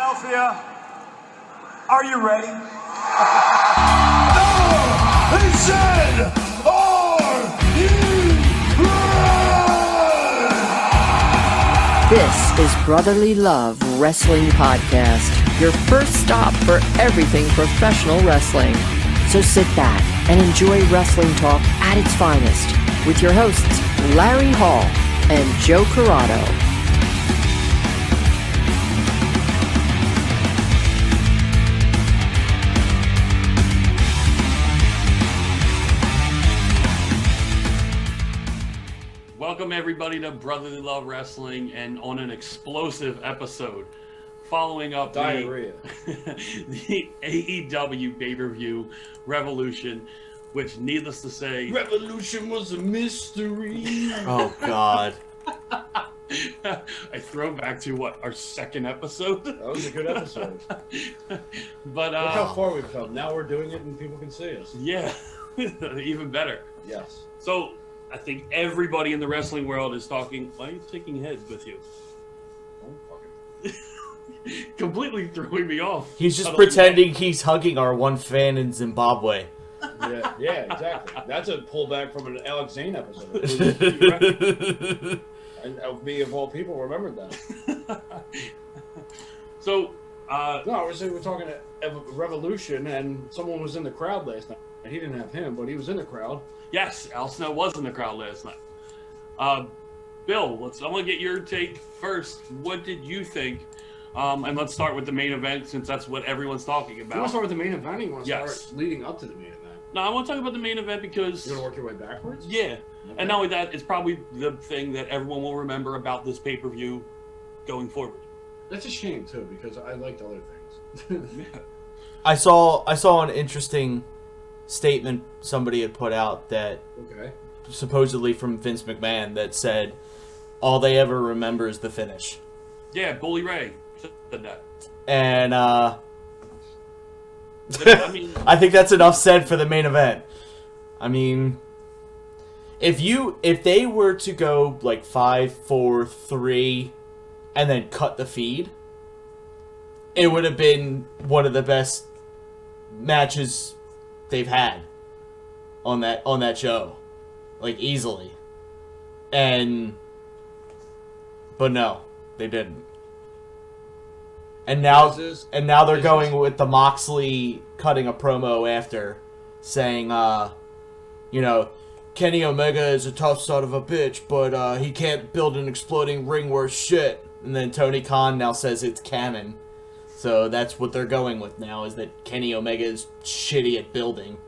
Philadelphia, are you ready? He said, are you ready? This is Brotherly Love Wrestling Podcast, your first stop for everything professional wrestling. So sit back and enjoy wrestling talk at its finest with your hosts, Larry Hall and Joe Corrado. Welcome everybody to Brotherly Love Wrestling, and on an explosive episode following up diarrhea the AEW pay-per-view Revolution, which needless to say Revolution was a mystery. Oh God. I throw back to our second episode. That was a good episode. But look how far we've come. Now we're doing it and people can see us. Yeah. Even better. Yes. So I think everybody in the wrestling world is talking. Why are you taking heads with you? Completely throwing me off. He's just pretending he's hugging our one fan in Zimbabwe. Yeah, exactly. That's a pullback from an Alex Zane episode. And me, of all people, remembered that. So, no, we're talking Revolution, and someone was in the crowd last night. He didn't have him, but he was in the crowd. Yes, Al Snow was in the crowd last night. Bill, I want to get your take first. What did you think? And let's start with the main event, since that's what everyone's talking about. You want to start with the main event? Or you want to Yes. start leading up to the main event? No, I want to talk about the main event because... You want to work your way backwards? Yeah. Okay. And not only that, it's probably the thing that everyone will remember about this pay-per-view going forward. That's a shame, too, because I liked other things. Yeah. I saw an interesting statement somebody had put out that Okay. supposedly from Vince McMahon that said all they ever remember is the finish. Yeah, Bully Ray said that. And I mean, I think that's enough said for the main event. I mean, if they were to go like 5, 4, 3 and then cut the feed, it would have been one of the best matches they've had on that show, like easily. But no, they didn't. And now they're going with the Moxley cutting a promo after, saying, Kenny Omega is a tough son of a bitch, but he can't build an exploding ring worth shit. And then Tony Khan now says it's canon. So that's what they're going with now, is that Kenny Omega is shitty at building.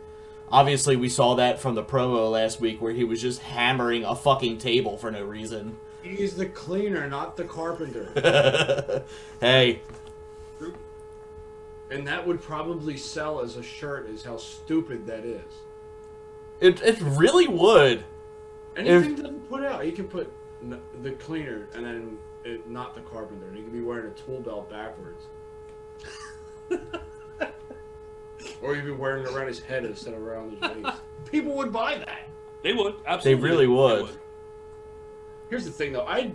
Obviously, we saw that from the promo last week where he was just hammering a fucking table for no reason. He's the cleaner, not the carpenter. Hey. And that would probably sell as a shirt, is how stupid that is. It really would. Anything doesn't put out. You can put the cleaner and then not the carpenter. And he could be wearing a tool belt backwards. Or he'd be wearing it around his head instead of around his waist. People would buy that. they would, absolutely. They really would. Here's the thing, though. I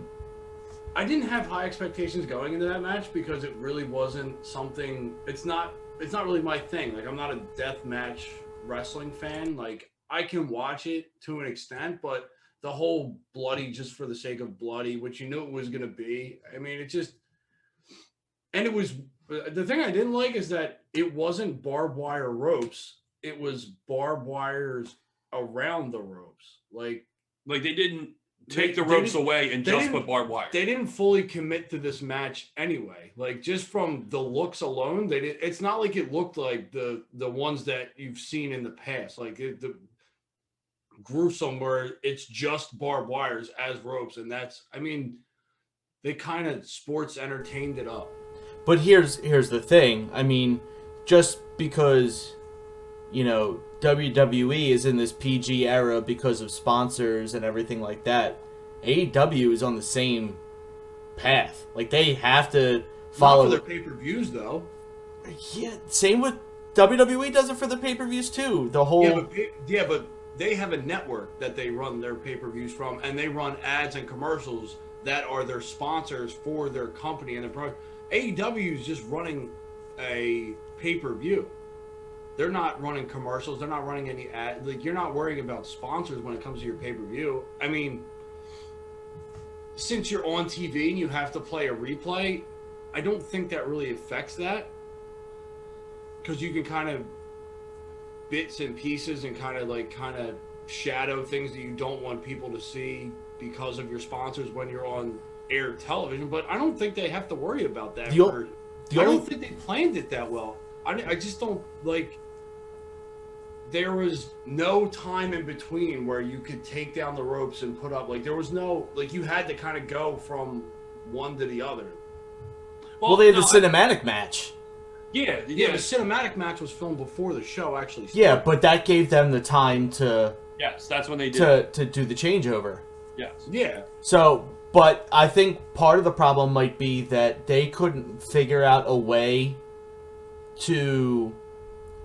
didn't have high expectations going into that match because it really wasn't something. It's not really my thing. Like, I'm not a death match wrestling fan. Like, I can watch it to an extent, but the whole bloody just for the sake of bloody, which you knew it was gonna be. I mean, it just. And it was the thing I didn't like is that it wasn't barbed wire ropes. It was barbed wires around the ropes. Like they didn't take the ropes away and just put barbed wire. They didn't fully commit to this match anyway. Like, just from the looks alone, they did. It's not like it looked like the ones that you've seen in the past. Like the gruesome where it's just barbed wires as ropes, and that's. I mean, they kind of sports entertained it up. But here's the thing. I mean, just because, WWE is in this PG era because of sponsors and everything like that, AEW is on the same path. Like, they have to follow... Not for their pay-per-views, though. Yeah, same with WWE does it for the pay-per-views, too. The whole... Yeah, but they have a network that they run their pay-per-views from, and they run ads and commercials that are their sponsors for their company and their product. AEW is just running a pay-per-view. They're not running commercials. They're not running any ad. Like, you're not worrying about sponsors when it comes to your pay-per-view. I mean, since you're on TV and you have to play a replay, I don't think that really affects that. Because you can kind of bits and pieces and kind of shadow things that you don't want people to see because of your sponsors when you're on air television. But I don't think they have to worry about that. I don't think they planned it that well. I just don't, like, there was no time in between where you could take down the ropes and put up, like, there was no, like, you had to kind of go from one to the other. Well, they had the cinematic match. Yeah, the cinematic match was filmed before the show actually started. Yeah, but that gave them the time to... Yes, that's when they did to do the changeover. Yes. Yeah. So, but I think part of the problem might be that they couldn't figure out a way to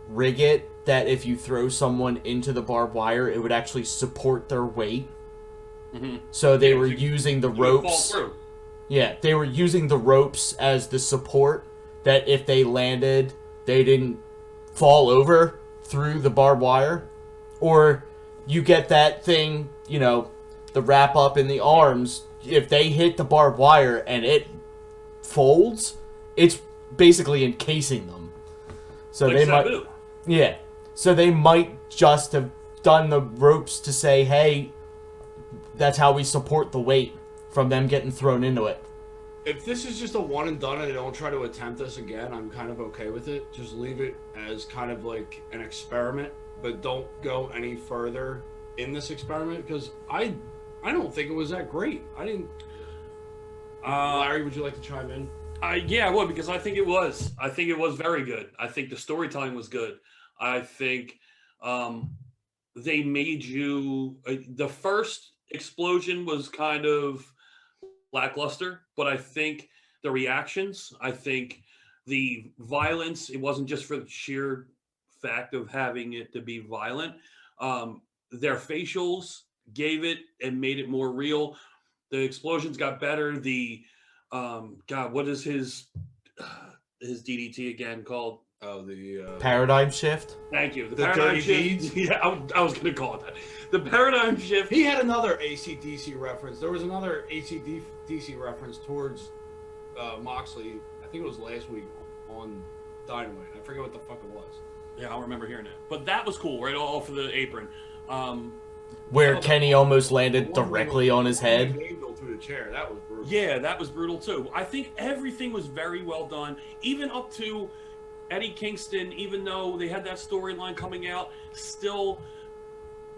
rig it that if you throw someone into the barbed wire, it would actually support their weight. Mm-hmm. So they were using the ropes. Yeah, they were using the ropes as the support, that if they landed, they didn't fall over through the barbed wire. Or you get that thing, you know, the wrap up in the arms. If they hit the barbed wire and it folds, it's basically encasing them. So like they Sabu. might, yeah. So they might just have done the ropes to say, hey, that's how we support the weight from them getting thrown into it. If this is just a one and done and they don't try to attempt this again, I'm kind of okay with it. Just leave it as kind of like an experiment, but don't go any further in this experiment, because I don't think it was that great. I didn't. Larry, would you like to chime in? Yeah, I would, because I think it was. I think it was very good. I think the storytelling was good. I think they made you... the first explosion was kind of lackluster, but I think the reactions, I think the violence, it wasn't just for the sheer fact of having it to be violent. Their facials gave it and made it more real. The explosions got better. The God, what is his DDT again called? Oh, the Paradigm shift? Thank you. The paradigm dirty shift. deeds? Yeah, I was going to call it that. The paradigm shift. He had another AC/DC reference. There was another AC/DC reference towards Moxley. I think it was last week on Dynamite. I forget what the fuck it was. Yeah, I remember hearing it. But that was cool, right? All for the apron. Where Kenny almost landed directly on his head. Through the chair. That was brutal. Yeah, that was brutal too. I think everything was very well done, even up to Eddie Kingston, even though they had that storyline coming out, still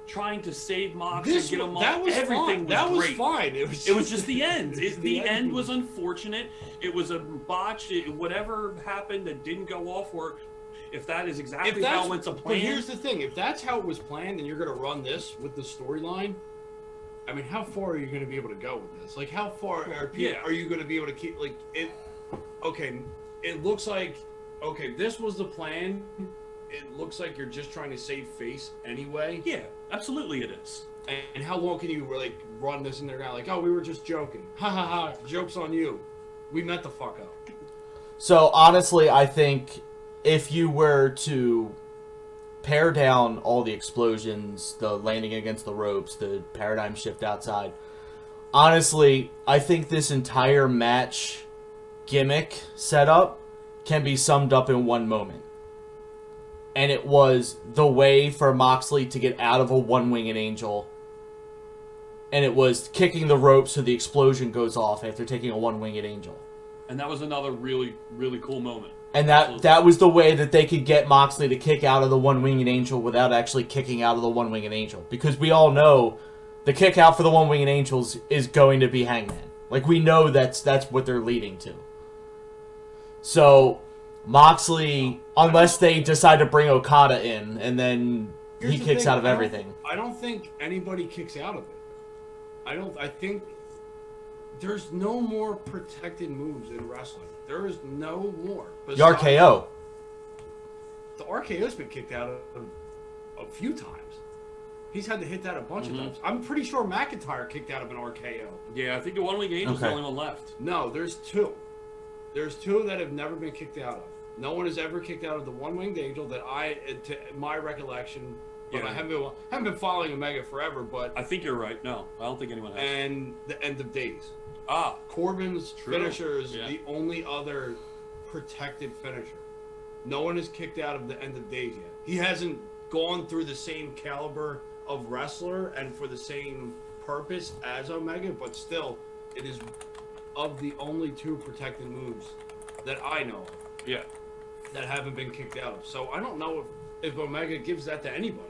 trying to save Mox and get him off. Everything was great. Fine. It was just the end. The end was unfortunate. It was a botch. Whatever happened that didn't go off, or if that is exactly how it went to plan. But here's the thing: if that's how it was planned, and you're going to run this with the storyline, I mean, how far are you going to be able to go with this? Like, how far are you going to be able to keep, like, it? Okay, it looks like, okay, this was the plan. It looks like you're just trying to save face anyway. Yeah, absolutely it is. And how long can you, like, run this in there now? Like, oh, we were just joking. Ha ha ha, joke's on you. We meant the fuck up. So, honestly, I think if you were to pare down all the explosions, the landing against the ropes, the paradigm shift outside, honestly, I think this entire match gimmick setup can be summed up in one moment. And it was the way for Moxley to get out of a one-winged angel. And it was kicking the rope so the explosion goes off after taking a one-winged angel. And that was another really, really cool moment. And that was the way that they could get Moxley to kick out of the one-winged angel without actually kicking out of the one-winged angel. Because we all know the kick out for the one-winged angels is going to be Hangman. Like, we know that's what they're leading to. So, Moxley, unless they decide to bring Okada in, and then he kicks out of everything. I don't think anybody kicks out of it. I think there's no more protected moves in wrestling. There is no more. The RKO. The RKO's been kicked out of a few times. He's had to hit that a bunch of times. I'm pretty sure McIntyre kicked out of an RKO. Yeah, I think the one-wing angel's the only one left. No, there's two. There's two that have never been kicked out of. No one has ever kicked out of the One-Winged Angel that to my recollection. Yeah. I haven't been following Omega forever, but I think you're right. No, I don't think anyone has. And the End of Days. Ah, Corbin's true. finisher is Yeah. the only other protected finisher. No one is kicked out of the End of Days yet. He hasn't gone through the same caliber of wrestler and for the same purpose as Omega, but still, it is of the only two protected moves that I know of yeah. that haven't been kicked out of. So I don't know if Omega gives that to anybody.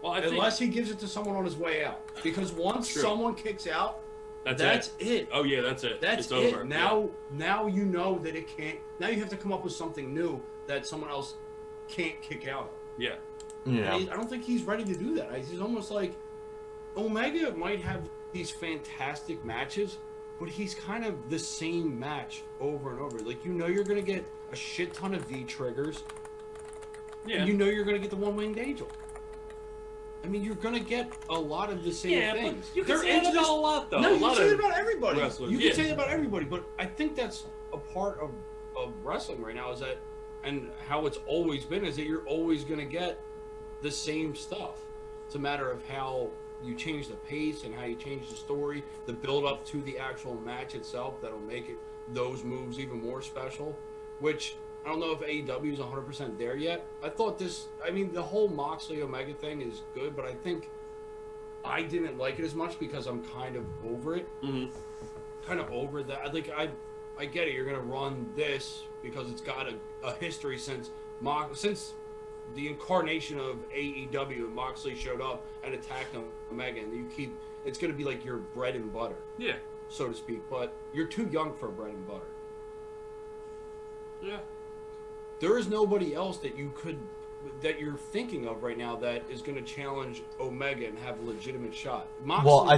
Well, Unless he gives it to someone on his way out. Because once True. someone kicks out, That's it. Oh yeah, that's it. That's it's over. it. Now you know that it can't. Now you have to come up with something new that someone else can't kick out of. Yeah. Yeah. I don't think he's ready to do that. He's almost like Omega might have these fantastic matches, but he's kind of the same match over and over. Like, you know you're going to get a shit ton of V triggers. Yeah. You know you're going to get the One-Winged Angel. I mean, you're going to get a lot of the same things. But you can say that about a lot, though. No, you lot can say of that about everybody. wrestlers. You can say that about everybody, but I think that's a part of wrestling right now is that, and how it's always been, is that you're always going to get the same stuff. It's a matter of how you change the pace and how you change the story, the build up to the actual match itself that'll make it those moves even more special, which I don't know if AEW is 100% there yet. I thought the whole Moxley Omega thing is good, but I think I didn't like it as much because I'm kind of over it. Mm-hmm. Kind of over that. I get it. You're going to run this because it's got a history since the incarnation of AEW, Moxley showed up and attacked Omega, and it's going to be like your bread and butter, Yeah. so to speak. But you're too young for bread and butter. Yeah. There is nobody else that you're thinking of right now that is going to challenge Omega and have a legitimate shot. Moxley, Well,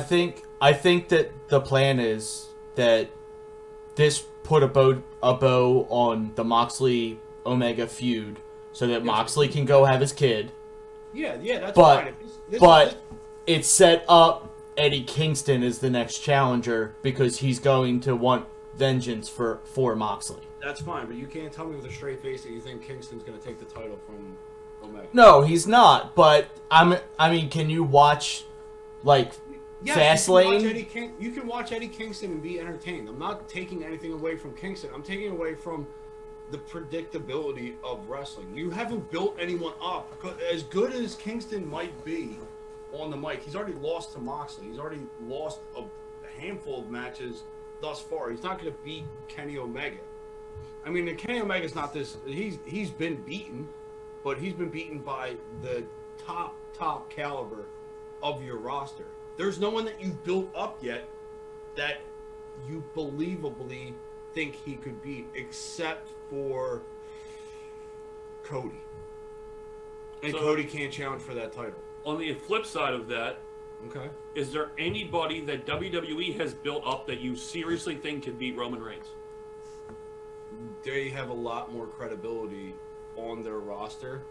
I think that the plan is that this put a bow on the Moxley Omega feud, so that Moxley can go have his kid. Yeah, that's But fine. It set up Eddie Kingston as the next challenger because he's going to want vengeance for Moxley. That's fine, but you can't tell me with a straight face that you think Kingston's going to take the title from Omega. No, he's not. But I mean, can you watch Fastlane? You can watch Eddie Kingston and be entertained. I'm not taking anything away from Kingston. I'm taking away from the predictability of wrestling. You haven't built anyone up. As good as Kingston might be on the mic, he's already lost to Moxley. He's already lost a handful of matches thus far. He's not going to beat Kenny Omega. I mean, Kenny Omega's not this. He's been beaten, but he's been beaten by the top caliber of your roster. There's no one that you've built up yet that you believably think he could beat, except for Cody. And So- Cody can't challenge for that title. On the flip side of that, Okay. is there anybody that WWE has built up that you seriously think could beat Roman Reigns? They have a lot more credibility on their roster.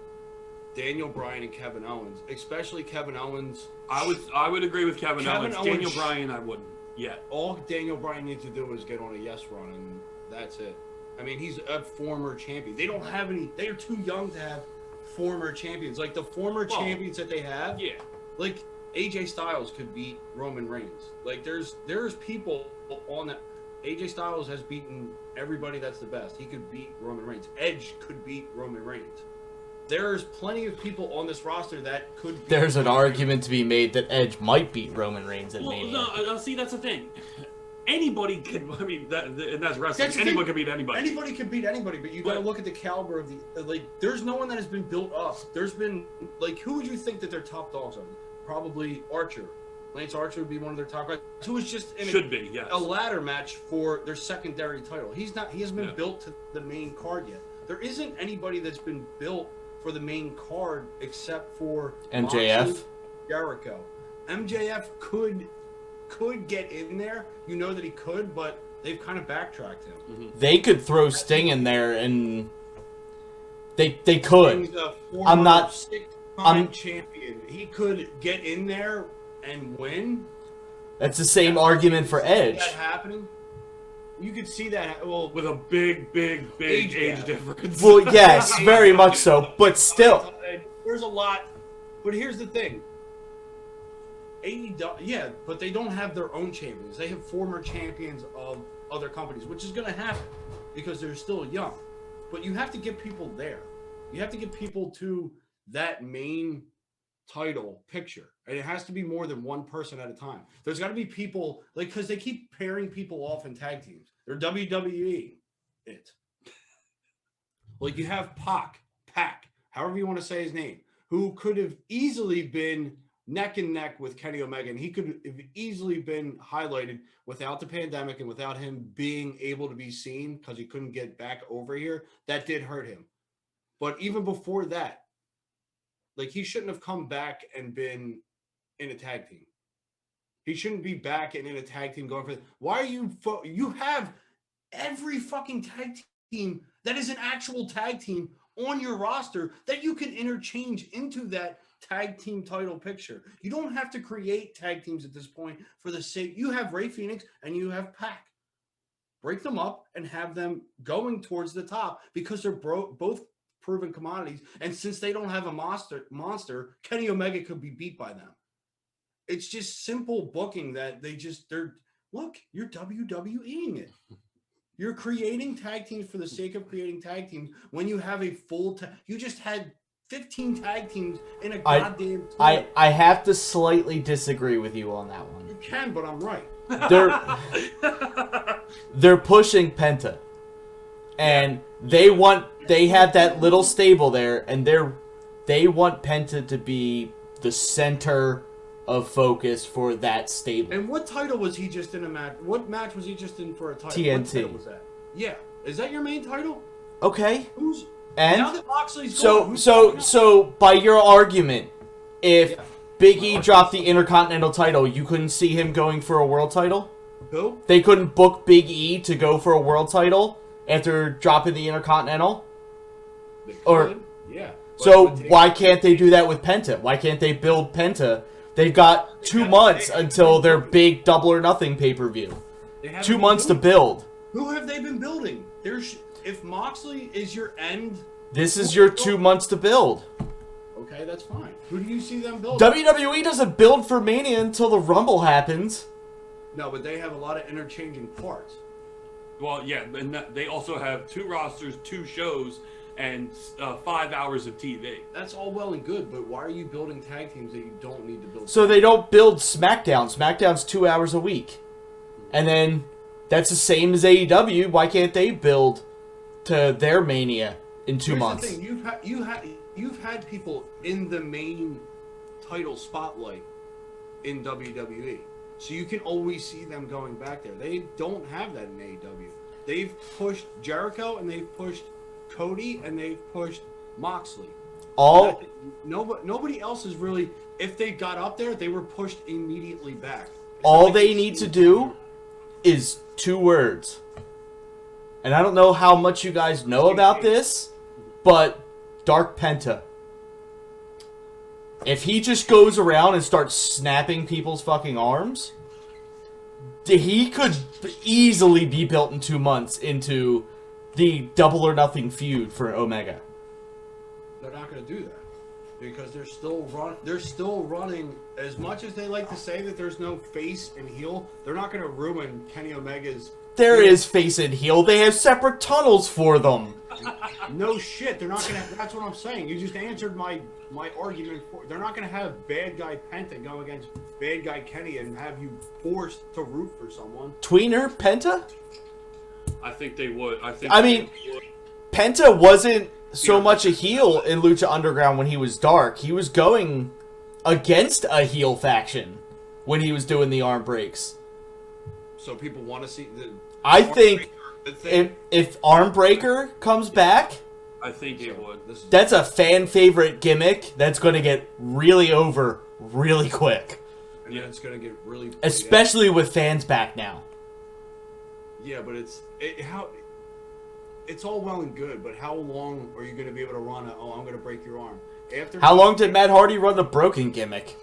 Daniel Bryan and Kevin Owens, especially Kevin Owens. I would agree with Kevin Owens. Owens- Daniel Bryan, I wouldn't yet. All Daniel Bryan needs to do is get on a yes run, and that's it. I mean, he's a former champion. They don't have any. They are too young to have former champions. Like the former champions that they have. Yeah. Like AJ Styles could beat Roman Reigns. Like there's people on that. AJ Styles has beaten everybody that's the best. He could beat Roman Reigns. Edge could beat Roman Reigns. There's plenty of people on this roster that could beat There's an Roman argument to be made that Edge might beat Roman Reigns at Well, Mania. no, see, that's the thing. Anybody can. I mean, and that's wrestling. That's the Anyone thing. can beat anybody. Anybody can beat anybody, but you got to But- look at the caliber of the like. There's no one that has been built up. There's been like, who would you think that their top dogs are? Probably Archer. Lance Archer would be one of their top guys. Who was just in Should be, yes. a ladder match for their secondary title. He's not. He hasn't been Yeah. built to the main card yet. There isn't anybody that's been built for the main card except for MJF? Moxley, Jericho. MJF could get in there. You know that he could, but they've kind of backtracked him. They could throw Sting in there, and they could. He's a I'm not- six-time champion. He could get in there and win. That's the same argument for See Edge. that happening? you could see that. Well, with a big Age age gap. difference. Well, yes, very much so, but still. There's a lot. But here's the thing. AEW, yeah, but they don't have their own champions. They have former champions of other companies, which is going to happen because they're still young. But you have to get people there. You have to get people to that main title picture. And it has to be more than one person at a time. There's got to be people, like, because they keep pairing people off in tag teams. They're WWE it. Like, you have Pac, however you want to say his name, who could have easily been neck and neck with Kenny Omega, and he could have easily been highlighted without the pandemic and without him being able to be seen because he couldn't get back over here. That did hurt him. But even before that, like, he shouldn't have come back and been in a tag team. He shouldn't be back and in a tag team going for. Why are you? You have every fucking tag team that is an actual tag team on your roster that you can interchange into that tag team title picture. You don't have to create tag teams at this point for the sake. You have Rey Fenix and you have Pac. Break them up and have them going towards the top because they're both proven commodities. And since they don't have a monster, Kenny Omega could be beat by them. It's just simple booking that look, you're WWEing it. You're creating tag teams for the sake of creating tag teams when you have a full you just had 15 tag teams in a goddamn tournament. I have to slightly disagree with you on that one. You can, but I'm right. They're pushing Penta. And they have that little stable there, and they want Penta to be the center of focus for that stable. And what title was he just in a match? What match was he just in for a title? TNT. What title was that? Yeah. Is that your main title? Okay. Who's and now that Moxley's gone, so by your argument, if Big E dropped the Intercontinental title, you couldn't see him going for a world title? Who? They couldn't book Big E to go for a world title after dropping the Intercontinental? They could. Or yeah. So why can't they do that with Penta? Why can't they build Penta? They've got 2 months until their big Double or Nothing pay-per-view. 2 months to build. Who have they been building? If Moxley is your end... This is your 2 months to build. Okay, that's fine. Who do you see them building? WWE doesn't build for Mania until the Rumble happens. No, but they have a lot of interchanging parts. Well, yeah, and they also have 2 rosters, 2 shows, and 5 hours of TV. That's all well and good, but why are you building tag teams that you don't need to build? So they don't build SmackDown. SmackDown's 2 hours a week. And then that's the same as AEW. Why can't they build to their Mania in 2 months? The thing. You've had people in the main title spotlight in WWE. So you can always see them going back there. They don't have that in AEW. They've pushed Jericho and they've pushed Cody and they've pushed Moxley. Nobody else is really. If they got up there, they were pushed immediately back. All they need to do is 2 words. And I don't know how much you guys know about this, but Dark Penta. If he just goes around and starts snapping people's fucking arms, he could easily be built in 2 months into the Double or Nothing feud for Omega. They're not going to do that because they're still running. As much as they like to say that there's no face and heel, they're not going to ruin Kenny Omega's. There is face and heel. They have separate tunnels for them. No shit. They're not going to. That's what I'm saying. You just answered my argument. They're not going to have bad guy Penta go against bad guy Kenny and have you forced to root for someone. Tweener Penta? I think they would. Penta wasn't so much a heel in Lucha Underground when he was dark. He was going against a heel faction when he was doing the arm breaks. So people want to see the. I think if Arm Breaker comes back, I think it would. That's a fan favorite gimmick that's going to get really over really quick. And then it's going to get really. Especially with fans back now. Yeah, but it's all well and good, but how long are you going to be able to run I'm going to break your arm? How long did Matt Hardy run the broken gimmick?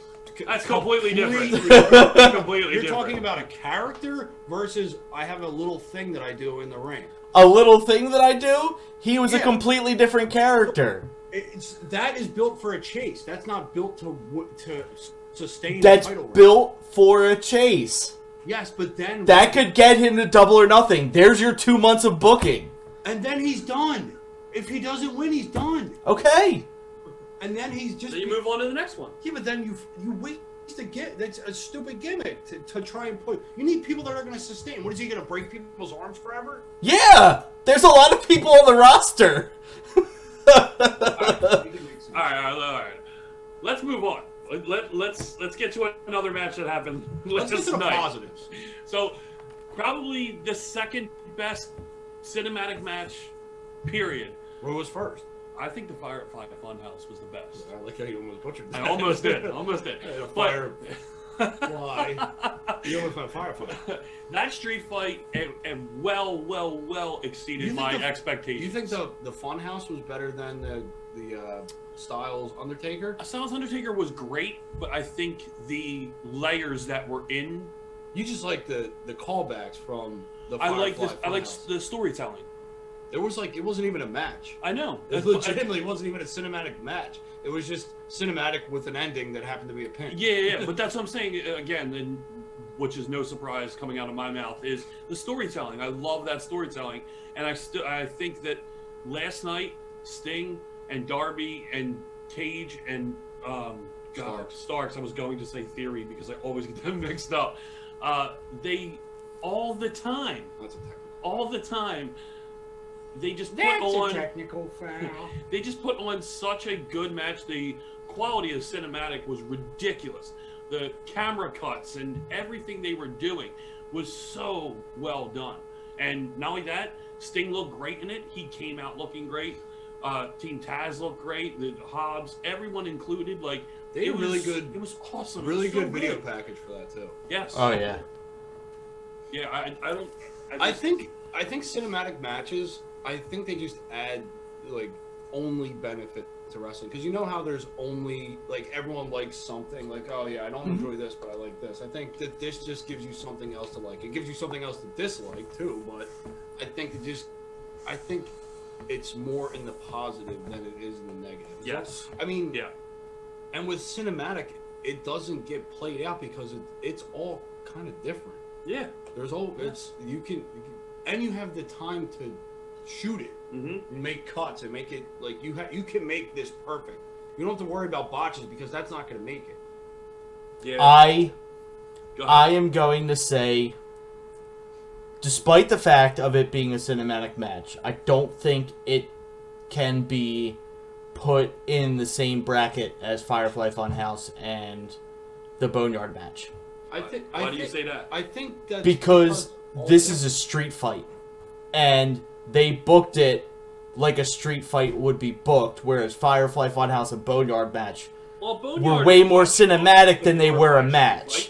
That's completely different. Completely You're different. talking about a character versus I have a little thing that I do in the ring. A little thing that I do, he was a Yeah. completely different character. That is built for a chase. That's not built to sustain That's a title reign. built for a chase. Yes, but then That could get him to Double or Nothing. There's your 2 months of booking. and then he's done. If he doesn't win, he's done. Okay. And then he's just So you move on to the next one. Yeah, but then you waste a gimmick. That's a stupid gimmick to try and put. You need people that are going to sustain. What is he going to break people's arms forever? Yeah. There's a lot of people on the roster. All right. Let's move on. Let's get to another match that happened Let's get last to the night. positives. So, probably the second best cinematic match, period. What was first? I think the Firefly Funhouse was the best. I like how you almost butchered that. I almost did. Almost did. A But Firefly. You almost went Firefly. that street fight and well exceeded my expectations. You think the Funhouse was better than the Styles Undertaker? Styles Undertaker was great, but I think the layers that were in. You just like the callbacks from the I Firefly like this. I like Funhouse. the storytelling. It wasn't even a match. I know. It legitimately wasn't even a cinematic match. It was just cinematic with an ending that happened to be a pin. Yeah. But that's what I'm saying again, and which is no surprise coming out of my mouth, is the storytelling. I love that storytelling, and I think that last night Sting and Darby and Cage and Starks. I was going to say Theory because I always get them mixed up. They all the time. That's a technical. All the time. They just put That's on a technical foul. They just put on such a good match. The quality of cinematic was ridiculous. The camera cuts and everything they were doing was so well done. And not only that, Sting looked great in it. He came out looking great. Team Taz looked great. The Hobbs, everyone included. Like They had really good. It was awesome. Really It was so good video package for that too. Yes. Oh yeah. Yeah. I think cinematic matches. I think they just add like only benefit to wrestling because you know how there's only like everyone likes something like oh yeah I don't enjoy this but I like this. I think that this just gives you something else to like. It gives you something else to dislike too. But I think it's more in the positive than it is in the negative. Yes. I mean Yeah. And with cinematic, it doesn't get played out because it's all kind of different. Yeah. There's all you can and you have the time to shoot it, and make cuts, and make it like you can make this perfect. You don't have to worry about botches because that's not going to make it. Yeah. I Go ahead. am going to say, despite the fact of it being a cinematic match, I don't think it can be put in the same bracket as Firefly Funhouse and the Boneyard match. Why do you say that? I think that's Because this is a street fight. And they booked it like a street fight would be booked, whereas Firefly Funhouse and Boneyard match Well, were Boneyard way was more much cinematic than they were a right? match.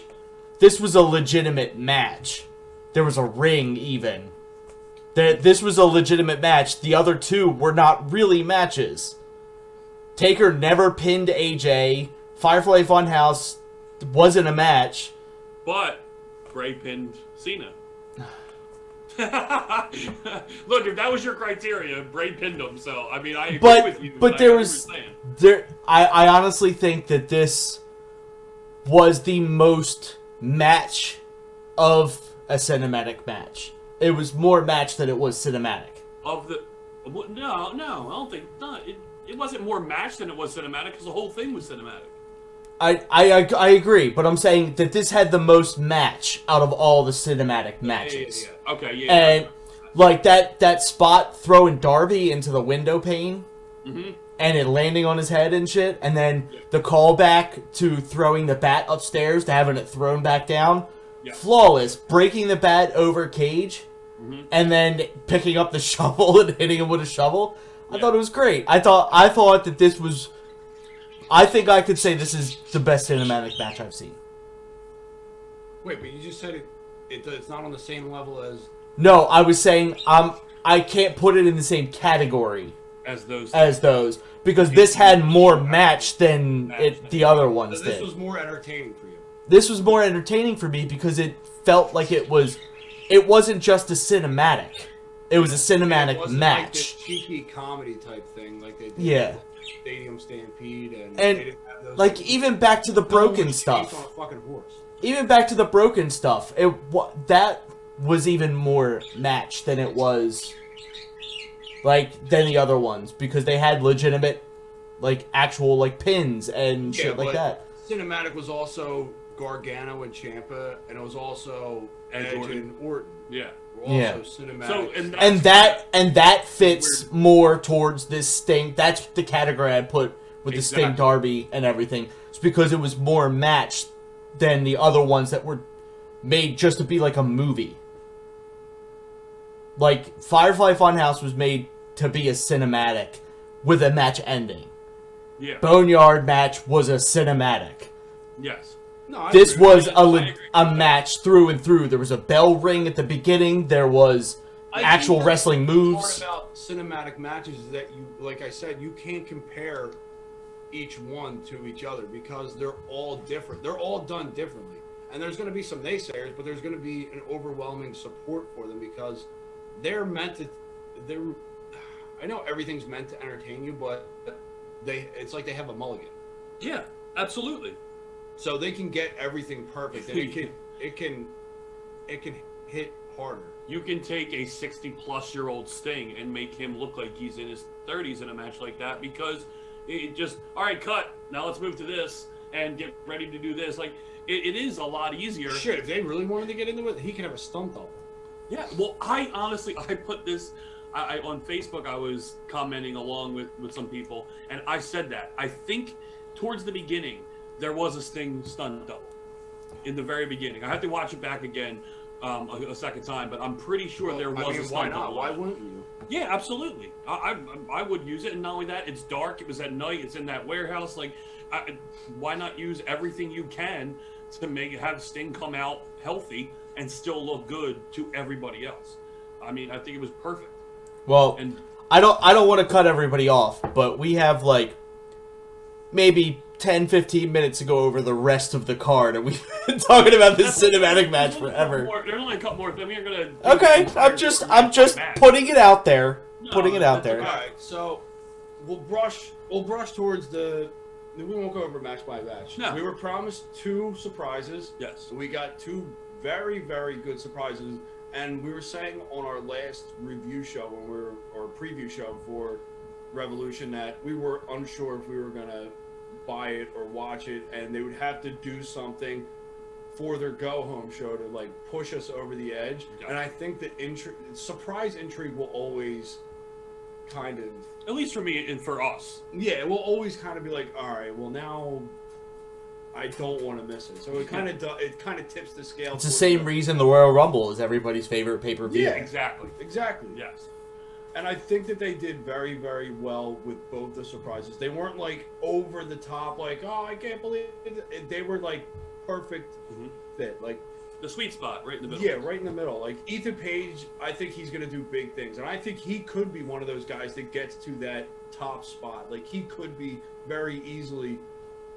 This was a legitimate match. There was a ring, even. This was a legitimate match. The other two were not really matches. Taker never pinned AJ. Firefly Funhouse wasn't a match. But Bray pinned Cena. Look, if that was your criteria, Bray pinned him. So I mean, I agree with you. But I there get what was you're saying. I honestly think that this was the most match of a cinematic match. It was more match than it was cinematic. Of the no, I don't think not. It wasn't more match than it was cinematic because the whole thing was cinematic. I agree, but I'm saying that this had the most match out of all the cinematic matches. Yeah. Okay, yeah. And like that spot throwing Darby into the window pane and it landing on his head and shit, and then the callback to throwing the bat upstairs to having it thrown back down. Yeah. Flawless. Breaking the bat over Cage and then picking up the shovel and hitting him with a shovel. I thought it was great. I thought that this was, I think I could say this is the best cinematic match I've seen. Wait, but you just said it's not on the same level as. No, I was saying I can't put it in the same category as those because this had more match than the other ones So this did. was more entertaining for you. This was more entertaining for me because it felt like it wasn't just a cinematic. It was a cinematic It wasn't match. like this cheeky comedy type thing like they did. Yeah. With Stadium Stampede and And they didn't have those, like even back to the no one broken was stuff. chased on a fucking horse. Even back to the broken stuff. That was even more match than it was than the other ones because they had legitimate actual pins and shit like but that. Cinematic was also Gargano and Ciampa, and it was also Edge and Orton. Yeah. Were Yeah. also cinematic. So And that fits more towards this Sting. That's the category I put with the Sting Exactly. Darby and everything. It's because it was more match than the other ones that were made just to be like a movie. Like Firefly Funhouse was made to be a cinematic with a match ending. Yeah. Boneyard match was a cinematic. Yes. No, I This agree. was I agree. a match through and through. There was a bell ring at the beginning. There was I actual think that's wrestling the moves. part about cinematic matches is that you, like I said, you can't compare each one to each other because they're all different. They're all done differently. And there's going to be some naysayers, but there's going to be an overwhelming support for them because they're meant to. I know everything's meant to entertain you, but it's like they have a mulligan, Yeah. Absolutely. so they can get everything perfect, and it can hit harder. You can take a 60-plus-year-old Sting and make him look like he's in his 30s in a match like that because it just, all right, cut. Now let's move to this and get ready to do this. Like, it is a lot easier. Shit, if they really wanted to get into it, he could have a stunt double. Yeah, well, I honestly, I put this, I on Facebook, I was commenting along with some people, and I said that. I think towards the beginning, there was a Sting stunt double. In the very beginning. I have to watch it back again a second time, but I'm pretty sure there was a stunt why not? double. Why wouldn't you? Yeah, absolutely. I would use it, and not only that, it's dark, it was at night, it's in that warehouse, like, why not use everything you can to have Sting come out healthy and still look good to everybody else? I mean, I think it was perfect. Well, And I don't want to cut everybody off, but we have maybe 10-15 minutes to go over the rest of the card, and we've been talking about this cinematic match forever. There's only a couple more things. We're gonna. Okay, I'm just putting it out there. Putting it out there. All right, so we'll brush towards the. We won't go over match by match. No. We were promised 2 surprises. Yes. We got 2 very, very good surprises, and we were saying on our last review show or preview show for Revolution that we were unsure if we were gonna buy it or watch it, and they would have to do something for their go-home show to push us over the edge. Yeah. And I think the surprise intrigue will always kind of, At least for me and for us. yeah, it will always kind of be like, all right, well now I don't want to miss it. So it kind of tips the scale. It's the same reason the Royal Rumble is everybody's favorite pay-per-view. Yeah. Exactly. Exactly. And I think that they did very, very well with both the surprises. They weren't over the top, oh, I can't believe it. They were perfect fit. The sweet spot, right in the middle. Yeah, right in the middle. Ethan Page, I think he's going to do big things. And I think he could be one of those guys that gets to that top spot. He could be very easily,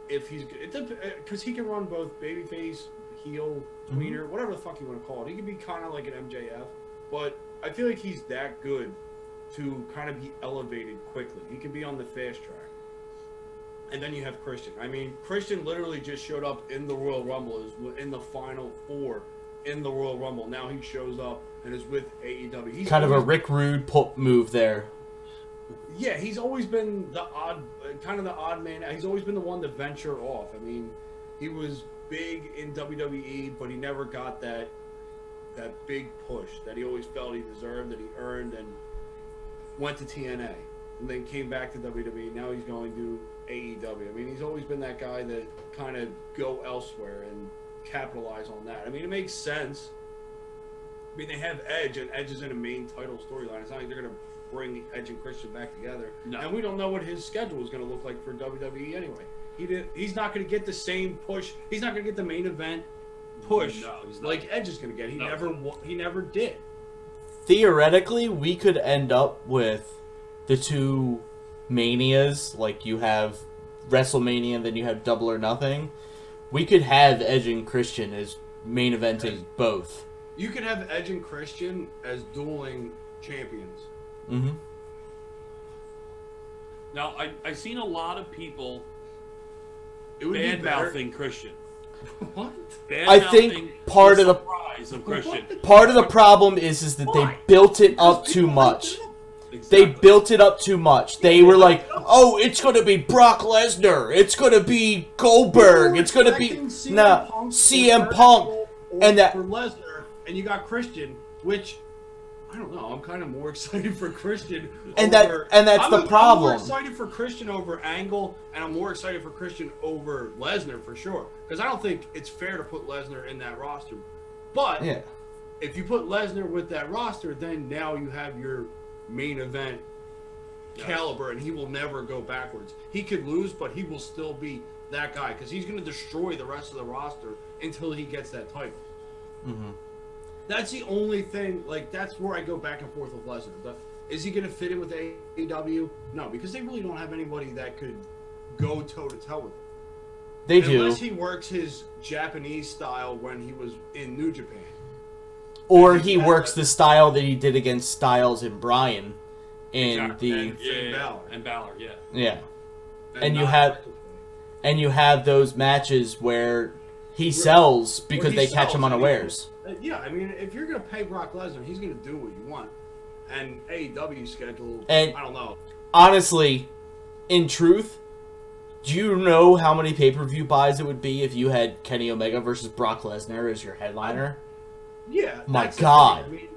if he's, because he can run both babyface, heel, tweener, whatever the fuck you want to call it. He could be kind of like an MJF. But I feel like he's that good to kind of be elevated quickly. He can be on the fast track. And then you have Christian. I mean, Christian literally just showed up in the Royal Rumble, is in the Final 4 in the Royal Rumble. Now he shows up and is with AEW. He's Kind of a always, Rick Rude pull move there. yeah, he's always been the odd man. He's always been the one to venture off. I mean, he was big in WWE, but he never got that big push that he always felt he deserved, that he earned, and went to TNA. And then came back to WWE. Now he's going to AEW. I mean, he's always been that guy that kind of go elsewhere and capitalize on that. I mean, it makes sense. I mean, they have Edge, and Edge is in a main title storyline. It's not like they're going to bring Edge and Christian back together. No. And we don't know what his schedule is going to look like for WWE anyway. He's not going to get the same push. He's not going to get the main event push No, he's not. like Edge is going to get. He never did. Theoretically, we could end up with the two Manias, like you have WrestleMania and then you have Double or Nothing, we could have Edge and Christian as main eventing both. You could have Edge and Christian as dueling champions. Mm-hmm. Now, I've seen a lot of people It would be better. bad-mouthing Christian. What? I think part of the surprise of Christian. part of the problem is that they built it up too much. Exactly. They built it up too much. They were like, "Oh, it's gonna be Brock Lesnar. It's gonna be Goldberg. It's gonna be CM Punk." And that for Lesnar, and you got Christian, which I don't know. I'm kind of more excited for Christian. And that's the problem. I'm more excited for Christian over Angle, and I'm more excited for Christian over Lesnar for sure. Because I don't think it's fair to put Lesnar in that roster. But Yeah. if you put Lesnar with that roster, then now you have your main event caliber, and he will never go backwards. He could lose, but he will still be that guy because he's going to destroy the rest of the roster until he gets that title. Mm-hmm. That's the only thing. Like, that's where I go back and forth with Lesnar. Is he going to fit in with AEW? No, because they really don't have anybody that could go toe to toe with him. They do. Unless he works his Japanese style when he was in New Japan. Or he works the style that he did against Styles and Bryan in Exactly. the And Balor, yeah. yeah. And you have those matches where he sells because they catch him unawares. Yeah, I mean, if you're going to pay Brock Lesnar, he's going to do what you want. And AEW schedule, And I don't know. Honestly, in truth, do you know how many pay-per-view buys it would be if you had Kenny Omega versus Brock Lesnar as your headliner? Yeah. My that's the God. thing. I mean,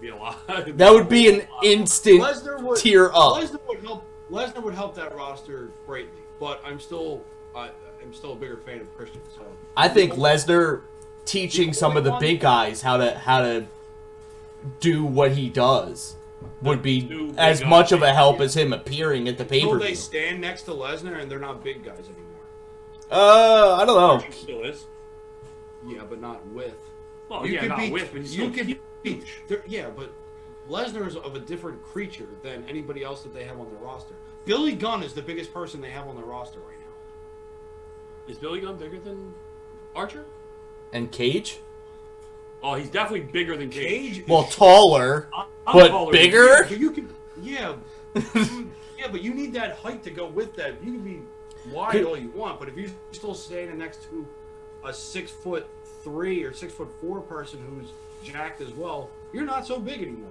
Be a lot. That would be an instant tear up. Lesnar would help that roster greatly, but I'm still a bigger fan of Christian. So I think Lesnar teaching some of the big guys how to do what he does would be as much of a help as him appearing at the Until pay-per-view. they stand next to Lesnar and they're not big guys anymore. I don't know. He still is. Yeah, but not with. Well, yeah, not with, but he's you still could huge. yeah, but Lesnar is of a different creature than anybody else that they have on their roster. Billy Gunn is the biggest person they have on their roster right now. Is Billy Gunn bigger than Archer? And Cage? Oh, he's definitely bigger than Cage. Well, taller, I'm but taller bigger? But you can, yeah, yeah, but you need that height to go with that. You can be wide all you want, but if you're still standing next to a 6'3" or 6'4" person who's jacked as well, you're not so big anymore.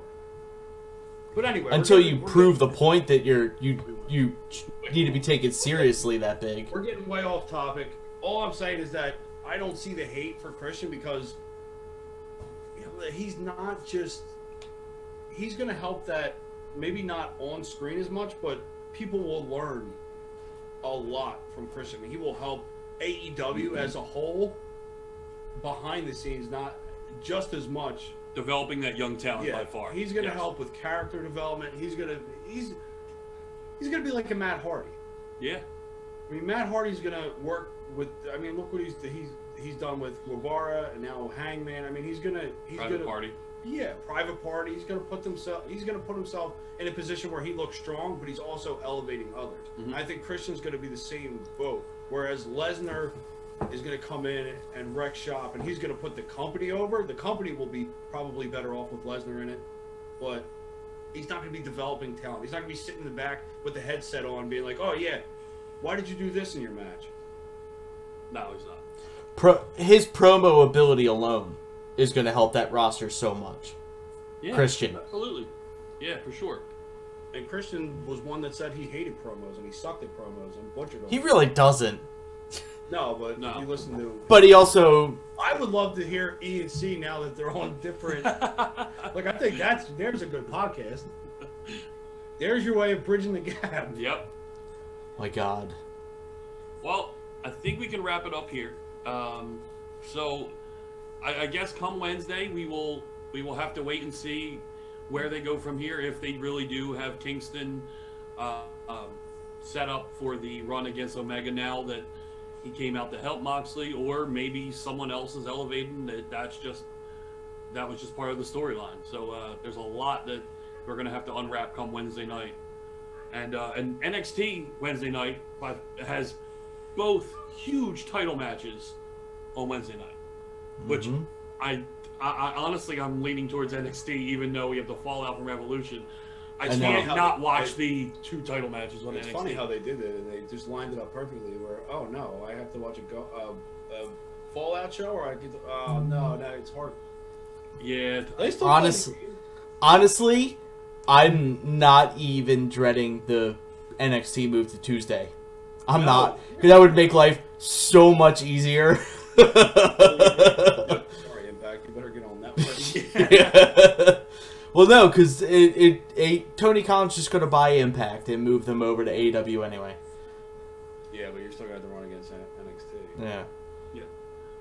But anyway, until you prove the point that you need to be taken seriously that big. We're getting way off topic. All I'm saying is that I don't see the hate for Christian because he's not just. He's going to help that, maybe not on screen as much, but people will learn a lot from Christian. He will help AEW as a whole behind the scenes, not just as much. Developing that young talent by far. He's going to help with character development. He's going to be like a Matt Hardy. Yeah. I mean, Matt Hardy's going to work with. I mean, look what he's done with Guevara and now Hangman. I mean, he's Private Party. Yeah, Private Party. He's going to put himself in a position where he looks strong, but he's also elevating others. Mm-hmm. I think Christian's going to be the same boat. Whereas Lesnar is going to come in and wreck shop, and he's going to put the company over. The company will be probably better off with Lesnar in it, but he's not going to be developing talent. He's not going to be sitting in the back with the headset on, being like, "Oh yeah, why did you do this in your match?" No, he's not. His promo ability alone is going to help that roster so much. Yeah, Christian. Absolutely. Yeah, for sure. And Christian was one that said he hated promos and he sucked at promos and butchered them. He really doesn't. No, but if you listen to... But he also... I would love to hear E and C now that they're on different... like, I think there's a good podcast. There's your way of bridging the gap. Yep. My God. Well, I think we can wrap it up here. So, I guess come Wednesday, we will have to wait and see where they go from here. If they really do have Kingston set up for the run against Omega now that he came out to help Moxley, or maybe someone else is elevating that was just part of the storyline. So there's a lot that we're going to have to unwrap come Wednesday night. And NXT Wednesday night has both huge title matches on Wednesday night, which I honestly I'm leaning towards NXT, even though we have the fallout from Revolution. I can't not watch the 2 title matches on NXT. It's funny how they did it, and they just lined it up perfectly. Where I have to watch a Fallout show, or I get no, it's hard. Yeah, they still honestly, I'm not even dreading the NXT move to Tuesday. I'm not, because that would make life so much easier. Sorry, Impact. You better get on that one. Well, no, because Tony Khan's just going to buy Impact and move them over to AEW anyway. Yeah, but you're still going to run against NXT. Yeah. Yeah.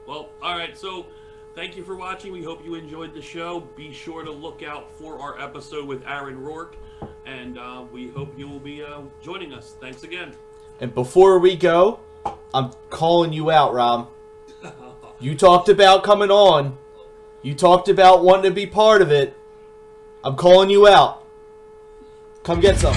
Well, all right. So, thank you for watching. We hope you enjoyed the show. Be sure to look out for our episode with Aaron Rourke, and we hope you will be joining us. Thanks again. And before we go, I'm calling you out, Rob. You talked about coming on. You talked about wanting to be part of it. I'm calling you out. Come get some.